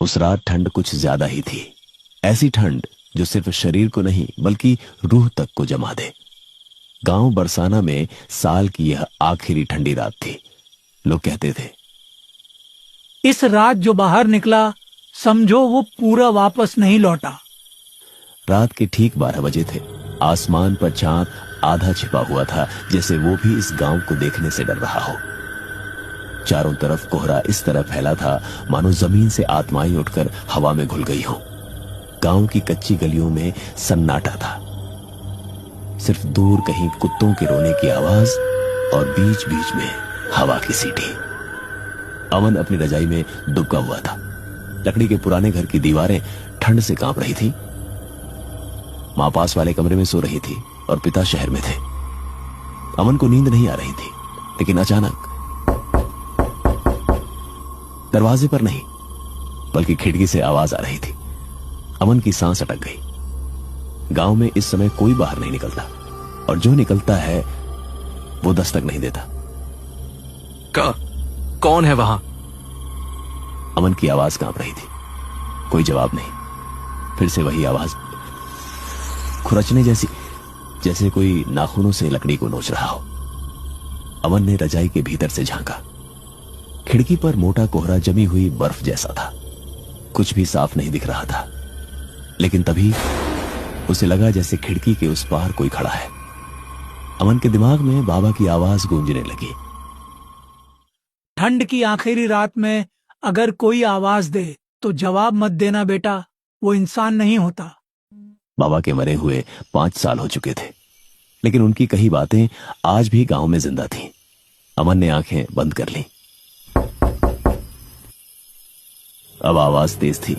उस रात ठंड कुछ ज्यादा ही थी। ऐसी ठंड जो सिर्फ शरीर को नहीं बल्कि रूह तक को जमा दे। गांव बरसाना में साल की यह आखिरी ठंडी रात थी। लोग कहते थे, इस रात जो बाहर निकला समझो वो पूरा वापस नहीं लौटा। रात के ठीक 12 बजे थे। आसमान पर चांद आधा छिपा हुआ था, जैसे वो भी इस गांव को देखने से डर रहा हो। चारों तरफ कोहरा इस तरह फैला था मानो जमीन से आत्माएं उठकर हवा में घुल गई हो। गांव की कच्ची गलियों में सन्नाटा था। सिर्फ दूर कहीं कुत्तों के रोने की आवाज और बीच बीच में हवा की सीटी। अमन अपनी रजाई में दुबका हुआ था। लकड़ी के पुराने घर की दीवारें ठंड से कांप रही थी। मां पास वाले कमरे में सो रही थी और पिता शहर में थे। अमन को नींद नहीं आ रही थी, लेकिन अचानक दरवाजे पर नहीं बल्कि खिड़की से आवाज आ रही थी। अमन की सांस अटक गई। गांव में इस समय कोई बाहर नहीं निकलता, और जो निकलता है वो दस्तक नहीं देता। कौन है वहां? अमन की आवाज कांप रही थी। कोई जवाब नहीं। फिर से वही आवाज, खुरचने जैसी, जैसे कोई नाखूनों से लकड़ी को नोच रहा हो। अमन ने रजाई के भीतर से झांका। खिड़की पर मोटा कोहरा जमी हुई बर्फ जैसा था। कुछ भी साफ नहीं दिख रहा था, लेकिन तभी उसे लगा जैसे खिड़की के उस पार कोई खड़ा है। अमन के दिमाग में बाबा की आवाज गूंजने लगी। ठंड की आखिरी रात में अगर कोई आवाज दे तो जवाब मत देना बेटा, वो इंसान नहीं होता। बाबा के मरे हुए 5 साल हो चुके थे, लेकिन उनकी कही बातें आज भी गांव में जिंदा थीं। अमन ने आंखें बंद कर लीं। अब आवाज तेज थी।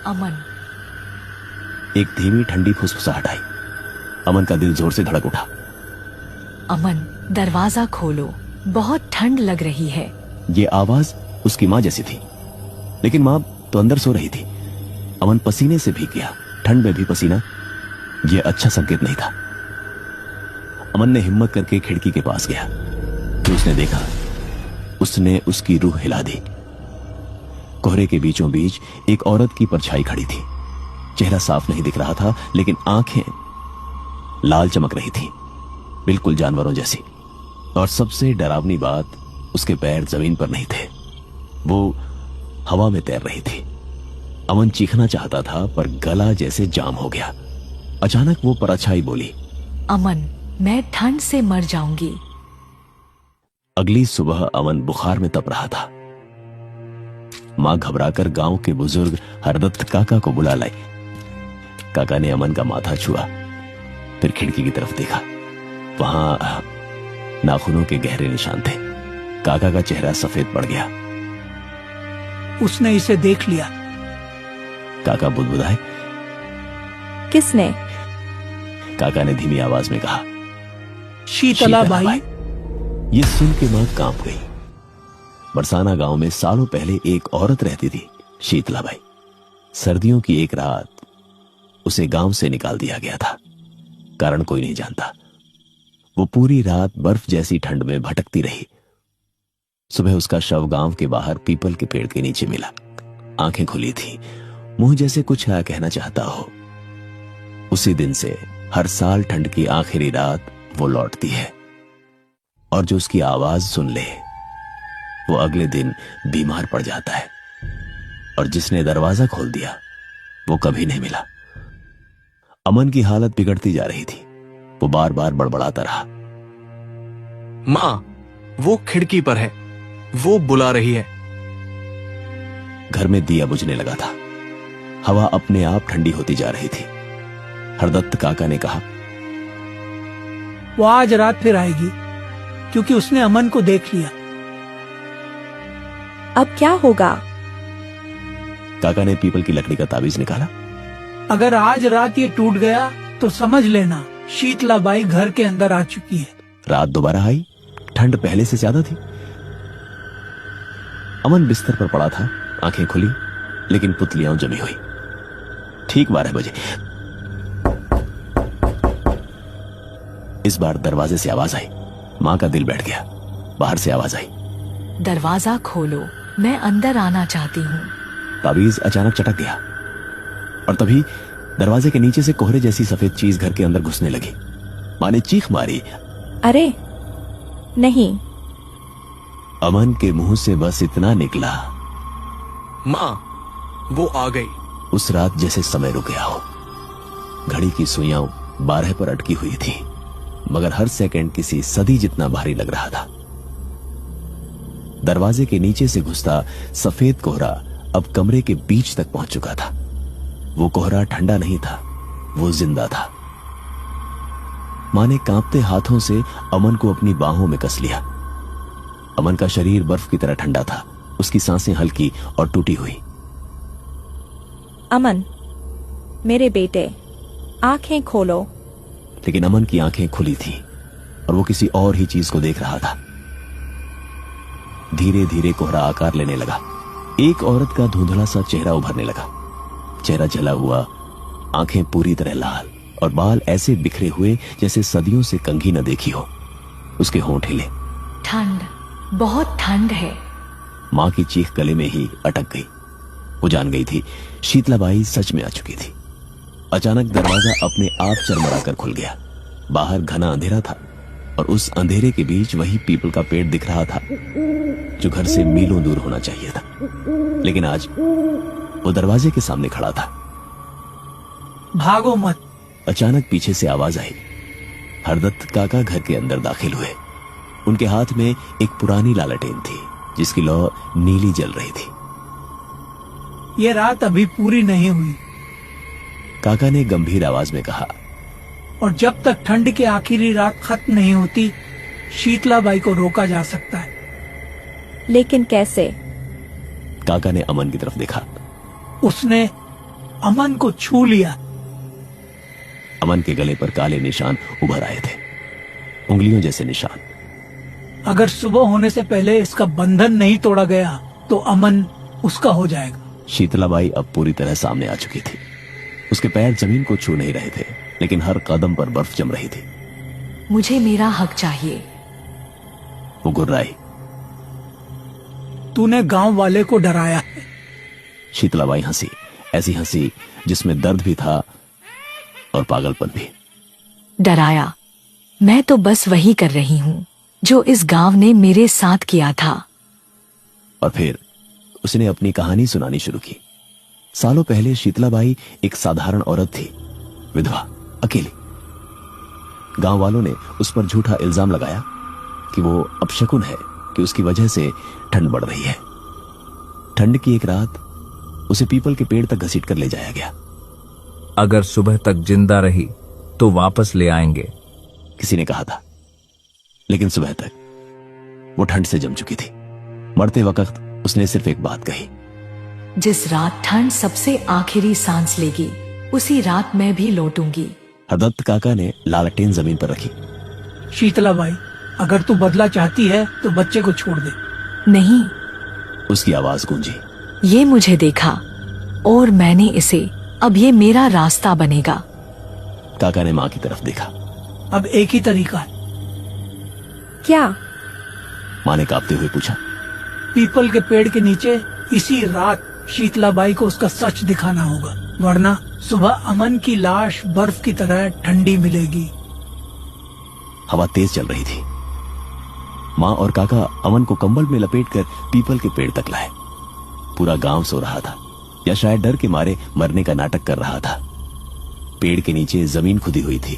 अमन। एक धीमी ठंडी फुसफुसाहट आई। अमन का दिल जोर से धड़क उठा। अमन, दरवाजा खोलो, बहुत ठंड लग रही है। ये आवाज उसकी मां जैसी थी, लेकिन मां तो अंदर सो रही थी। अमन पसीने से भीग गया। ठंड में भी पसीना, यह अच्छा संकेत नहीं था। अमन ने हिम्मत करके खिड़की के पास गया। तो उसने देखा, उसने उसकी रूह हिला दी। कोहरे के बीचों बीच एक औरत की परछाई खड़ी थी। चेहरा साफ नहीं दिख रहा था, लेकिन आंखें लाल चमक रही थी, बिल्कुल जानवरों जैसी। और सबसे डरावनी बात, उसके पैर जमीन पर नहीं थे, वो हवा में तैर रही थी। अमन चीखना चाहता था, पर गला जैसे जाम हो गया। अचानक वो परछाई बोली, अमन, मैं ठंड से मर जाऊंगी। अगली सुबह अमन बुखार में तप रहा था। मां घबराकर गांव के बुजुर्ग हरदत्त काका को बुला लाई। काका ने अमन का माथा छुआ, फिर खिड़की की तरफ देखा। वहां नाखूनों के गहरे निशान थे। काका का चेहरा सफेद पड़ गया। उसने इसे देख लिया। काका बुदबुदाए। किसने? काका ने धीमी आवाज में कहा, शीतला बाई। ये सुन के मां कांप गई। बरसाना गांव में सालों पहले एक औरत रहती थी, शीतला बाई। सर्दियों की एक रात उसे गांव से निकाल दिया गया था। कारण कोई नहीं जानता। वो पूरी रात बर्फ जैसी ठंड में भटकती रही। सुबह उसका शव गांव के बाहर पीपल के पेड़ के नीचे मिला। आंखें खुली थी, मुंह जैसे कुछ कहना चाहता हो। उसी दिन से हर साल ठंड की आखिरी रात वो लौटती है, और जो उसकी आवाज सुन ले वो अगले दिन बीमार पड़ जाता है। और जिसने दरवाजा खोल दिया वो कभी नहीं मिला। अमन की हालत बिगड़ती जा रही थी। वो बार बार बड़बड़ाता रहा, मां, वो खिड़की पर है, वो बुला रही है। घर में दिया बुझने लगा था। हवा अपने आप ठंडी होती जा रही थी। हरदत्त काका ने कहा, वो आज रात फिर आएगी, क्योंकि उसने अमन को देख लिया। अब क्या होगा? काका ने पीपल की लकड़ी का ताबीज निकाला। अगर आज रात ये टूट गया तो समझ लेना शीतला बाई घर के अंदर आ चुकी है। रात दोबारा आई। ठंड पहले से ज्यादा थी। अमन बिस्तर पर पड़ा था, आंखें खुली, लेकिन पुतलियां जमी हुई। ठीक 12 बजे इस बार दरवाजे से आवाज आई। मां का दिल बैठ गया। बाहर से आवाज आई, दरवाजा खोलो, मैं अंदर आना चाहती हूँ। ताबीज अचानक चटक गया और तभी दरवाजे के नीचे से कोहरे जैसी सफेद चीज घर के अंदर घुसने लगी। मां ने चीख मारी। अरे नहीं। अमन के मुंह से बस इतना निकला, माँ वो आ गई। उस रात जैसे समय रुक गया हो। घड़ी की सुइयां 12 पर अटकी हुई थी, मगर हर सेकंड किसी सदी जितना भारी लग रहा था। दरवाजे के नीचे से घुसता सफेद कोहरा अब कमरे के बीच तक पहुंच चुका था। वो कोहरा ठंडा नहीं था, वो जिंदा था। मां ने कांपते हाथों से अमन को अपनी बाहों में कस लिया। अमन का शरीर बर्फ की तरह ठंडा था, उसकी सांसें हल्की और टूटी हुई। अमन, मेरे बेटे, आंखें खोलो। लेकिन अमन की आंखें खुली थी और वो किसी और ही चीज को देख रहा था। धीरे धीरे कोहरा आकार लेने लगा। एक औरत का धुंधला सा चेहरा उभरने लगा। चेहरा जला हुआ, आंखें पूरी तरह लाल और बाल ऐसे बिखरे हुए जैसे सदियों से कंघी न देखी हो। उसके होंठ हिले। ठंड, बहुत ठंड है। मां की चीख गले में ही अटक गई। वो जान गई थी शीतलाबाई सच में आ चुकी थी। अचानक दरवाजा अपने आप चरमराकर खुल गया। बाहर घना अंधेरा था और उस अंधेरे के बीच वही पीपल का पेड़ दिख रहा था जो घर से मीलों दूर होना चाहिए था। लेकिन आज वो दरवाजे के सामने खड़ा था। भागो मत। अचानक पीछे से आवाज आई। हरदत्त काका घर के अंदर दाखिल हुए। उनके हाथ में एक पुरानी लालटेन थी जिसकी लौ नीली जल रही थी। ये रात अभी पूरी नहीं हुई काका ने गंभीर आवाज में कहा, और जब तक ठंड की आखिरी रात खत्म नहीं होती शीतलाबाई को रोका जा सकता है। लेकिन कैसे? काका ने अमन की तरफ देखा। उसने अमन को छू लिया। अमन के गले पर काले निशान उभर आए थे, उंगलियों जैसे निशान। अगर सुबह होने से पहले इसका बंधन नहीं तोड़ा गया तो अमन उसका हो जाएगा। शीतलाबाई अब पूरी तरह सामने आ चुकी थी। उसके पैर जमीन को छू नहीं रहे थे, लेकिन हर कदम पर बर्फ जम रही थी। मुझे मेरा हक चाहिए। वो गुर्राई। तूने गांव वाले को डराया है। शीतलाबाई हंसी, ऐसी हंसी जिसमें दर्द भी था और पागलपन भी। डराया? मैं तो बस वही कर रही हूँ जो इस गांव ने मेरे साथ किया था। और फिर उसने अपनी कहानी सुनानी शुरू की। सालों पहले शीतलाबाई एक साधारण औरत थी, विधवा, अकेली। गांव वालों ने उस पर झूठा इल्जाम लगाया कि वो अपशकुन है, कि उसकी वजह से ठंड बढ़ रही है। ठंड की एक रात उसे पीपल के पेड़ तक घसीट कर ले जाया गया। अगर सुबह तक जिंदा रही तो वापस ले आएंगे, किसी ने कहा था। लेकिन सुबह तक वो ठंड से जम चुकी थी। मरते वक्त उसने सिर्फ एक बात कही, जिस रात ठंड सबसे आखिरी सांस लेगी उसी रात मैं भी लौटूंगी। हरदत्त काका ने लालटेन जमीन पर रखी। शीतलाबाई, अगर तू बदला चाहती है तो बच्चे को छोड़ दे। नहीं, उसकी आवाज गूंजी। ये मुझे देखा और मैंने इसे, अब ये मेरा रास्ता बनेगा। काका ने मां की तरफ देखा। अब एक ही तरीका है। क्या? मां ने कांपते हुए पूछा। पीपल के पेड़ के नीचे इसी रात शीतलाबाई को उसका सच दिखाना होगा, वरना सुबह अमन की लाश बर्फ की तरह ठंडी मिलेगी। हवा तेज चल रही थी। मां और काका अमन को कंबल में लपेटकर पीपल के पेड़ तक लाए। पूरा गांव सो रहा था, या शायद डर के मारे मरने का नाटक कर रहा था। पेड़ के नीचे जमीन खुदी हुई थी,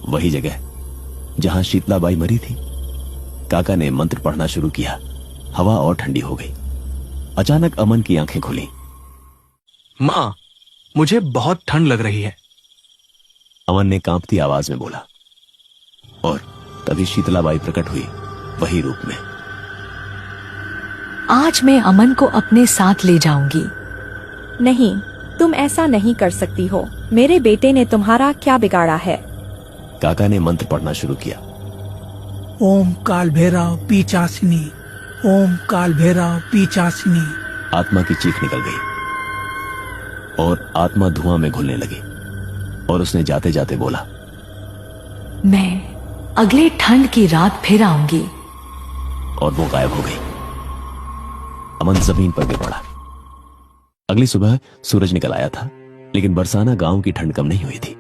वही जगह जहां शीतलाबाई मरी थी। काका ने मंत्र पढ़ना शुरू किया। हवा और ठंडी हो गई। अचानक अमन की आंखें खुली। माँ, मुझे बहुत ठंड लग रही है। अमन ने कांपती आवाज में बोला। और तभी शीतलाबाई प्रकट हुई, वही रूप में। आज मैं अमन को अपने साथ ले जाऊंगी। नहीं, तुम ऐसा नहीं कर सकती हो। मेरे बेटे ने तुम्हारा क्या बिगाड़ा है? काका ने मंत्र पढ़ना शुरू किया। ओम काल भैरव पीचासिनी, ओम काल भैरव पीचासिनी। आत्मा की चीख निकल गई और आत्मा धुआं में घुलने लगी। और उसने जाते जाते बोला, मैं अगले ठंड की रात फिर आऊंगी। और वो गायब हो गई। अमन जमीन पर गिर पड़ा। अगली सुबह सूरज निकल आया था, लेकिन बरसाना गांव की ठंड कम नहीं हुई थी।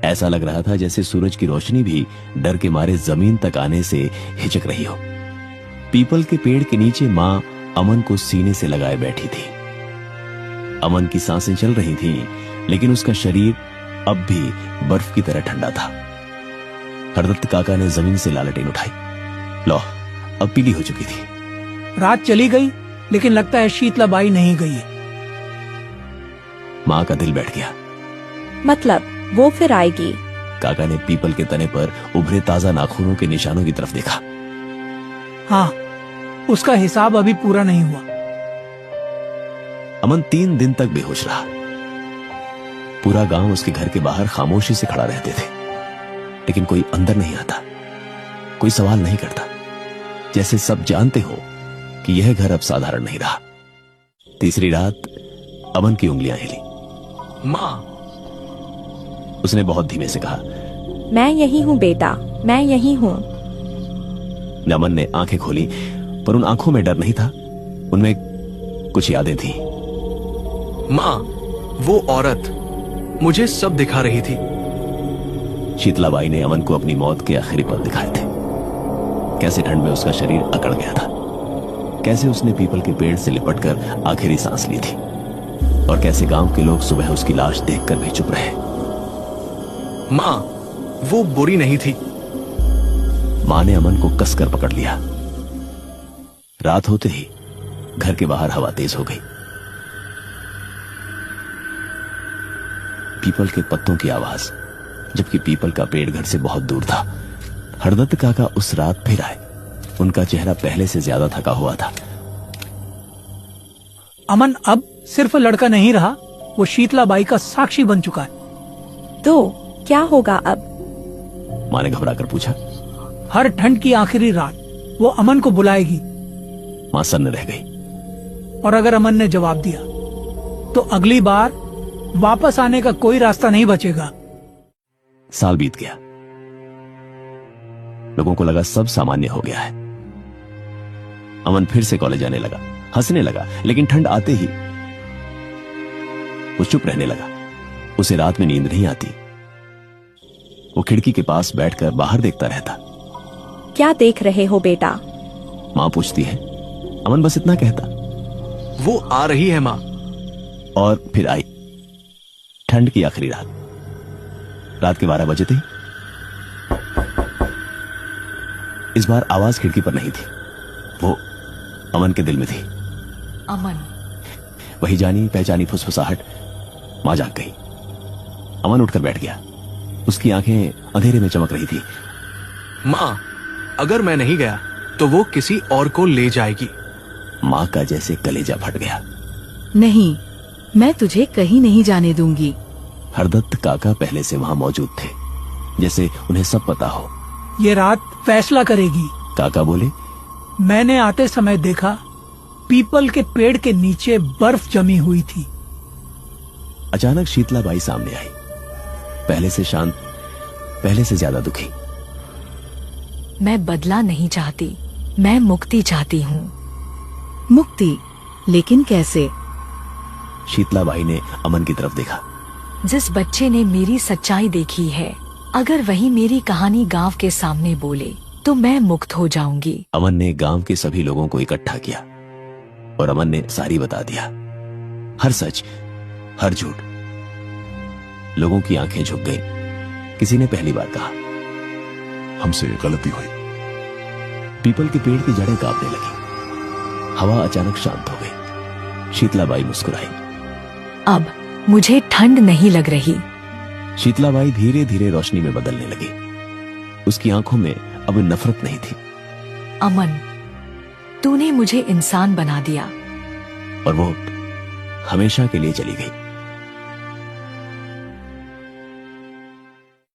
ऐसा लग रहा था जैसे सूरज की रोशनी भी डर के मारे जमीन तक आने से हिचक रही हो। पीपल के पेड़ के नीचे मां अमन को सीने से लगाए बैठी थी। अमन की सांसें चल रही थीं, लेकिन उसका शरीर अब भी बर्फ की तरह ठंडा था। हरदत्त काका ने जमीन से लालटेन उठाई। लो, अब पीली हो चुकी थी। रात चली गई, लेकिन लगता है शीतलाबाई नहीं गई है। मां का दिल बैठ गया। मतलब वो फिर आएगी? काका ने पीपल के तने पर उभरे ताजा नाखूनों के निशानों की तरफ देखा। हाँ, उसका हिसाब अभी पूरा नहीं हुआ। अमन 3 दिन तक बेहोश रहा। पूरा गांव उसके घर के बाहर खामोशी से खड़ा रहते थे, लेकिन कोई अंदर नहीं आता, कोई सवाल नहीं करता, जैसे सब जानते हो कि यह घर अब साधारण नहीं रहा। तीसरी रात अमन की उंगलियां हिली। माँ, उसने बहुत धीमे से कहा, मैं यही हूँ बेटा, मैं यही हूँ। अमन ने आंखें खोली, पर उन आंखों में डर नहीं था, उनमें कुछ यादें थी। माँ, वो औरत मुझे सब दिखा रही थी। शीतलाबाई ने अमन को अपनी मौत के आखिरी पल दिखाए थे। कैसे ठंड में उसका शरीर अकड़ गया था, कैसे उसने पीपल के पेड़ से लिपटकर आखिरी सांस ली थी, और कैसे गांव के लोग सुबह उसकी लाश देखकर भी चुप रहे। माँ, वो बुरी नहीं थी। मां ने अमन को कसकर पकड़ लिया। रात होते ही घर के बाहर हवा तेज हो गई। पीपल के पत्तों की आवाज, जबकि पीपल का पेड़ घर से बहुत दूर था। हरदत्त काका उस रात फिर आए। उनका चेहरा पहले से ज्यादा थका हुआ था। अमन अब सिर्फ लड़का नहीं रहा, वो शीतलाबाई का साक्षी बन चुका है। तो क्या होगा अब? मां ने घबराकर पूछा। हर ठंड की आखिरी रात वो अमन को बुलाएगी, मां सन्न रह गई। और अगर अमन ने जवाब दिया तो अगली बार वापस आने का कोई रास्ता नहीं बचेगा। साल बीत गया। लोगों को लगा सब सामान्य हो गया है। अमन फिर से कॉलेज जाने लगा, हंसने लगा, लेकिन ठंड आते ही वो चुप रहने लगा। उसे रात में नींद नहीं आती। वो खिड़की के पास बैठकर बाहर देखता रहता। क्या देख रहे हो बेटा? मां पूछती है। अमन बस इतना कहता। वो आ रही है माँ। और फिर आई ठंड की आखिरी रात। रात के 12 बजे थे। इस बार आवाज खिड़की पर नहीं थी, वो अमन के दिल में थी। अमन, वही जानी पहचानी फुसफुसाहट। मां जाग गई। अमन उठकर बैठ गया। उसकी आंखें अंधेरे में चमक रही थी। माँ, अगर मैं नहीं गया तो वो किसी और को ले जाएगी। मां का जैसे कलेजा फट गया। नहीं, मैं तुझे कहीं नहीं जाने दूंगी। हरदत्त काका पहले से वहां मौजूद थे, जैसे उन्हें सब पता हो। ये रात फैसला करेगी। काका बोले, मैंने आते समय देखा पीपल के पेड़ के नीचे बर्फ जमी हुई थी। अचानक शीतलाबाई सामने आई, पहले से शांत, पहले से ज्यादा दुखी। मैं बदला नहीं चाहती, मैं मुक्ति चाहती हूँ। मुक्ति? लेकिन कैसे? शीतलाबाई ने अमन की तरफ देखा। जिस बच्चे ने मेरी सच्चाई देखी है, अगर वही मेरी कहानी गांव के सामने बोले तो मैं मुक्त हो जाऊंगी। अमन ने गांव के सभी लोगों को इकट्ठा किया और अमन ने सारी बता दिया, हर सच, हर झूठ। लोगों की आंखें झुक गईं। किसी ने पहली बार कहा, हमसे गलती हुई। पीपल के पेड़ की जड़ें कांपने लगी। हवा अचानक शांत हो गई। शीतलाबाई मुस्कुराई। अब मुझे ठंड नहीं लग रही। शीतलाबाई धीरे धीरे रोशनी में बदलने लगी। उसकी आंखों में अब नफरत नहीं थी। अमन, तूने मुझे इंसान बना दिया। और वो हमेशा के लिए चली गई।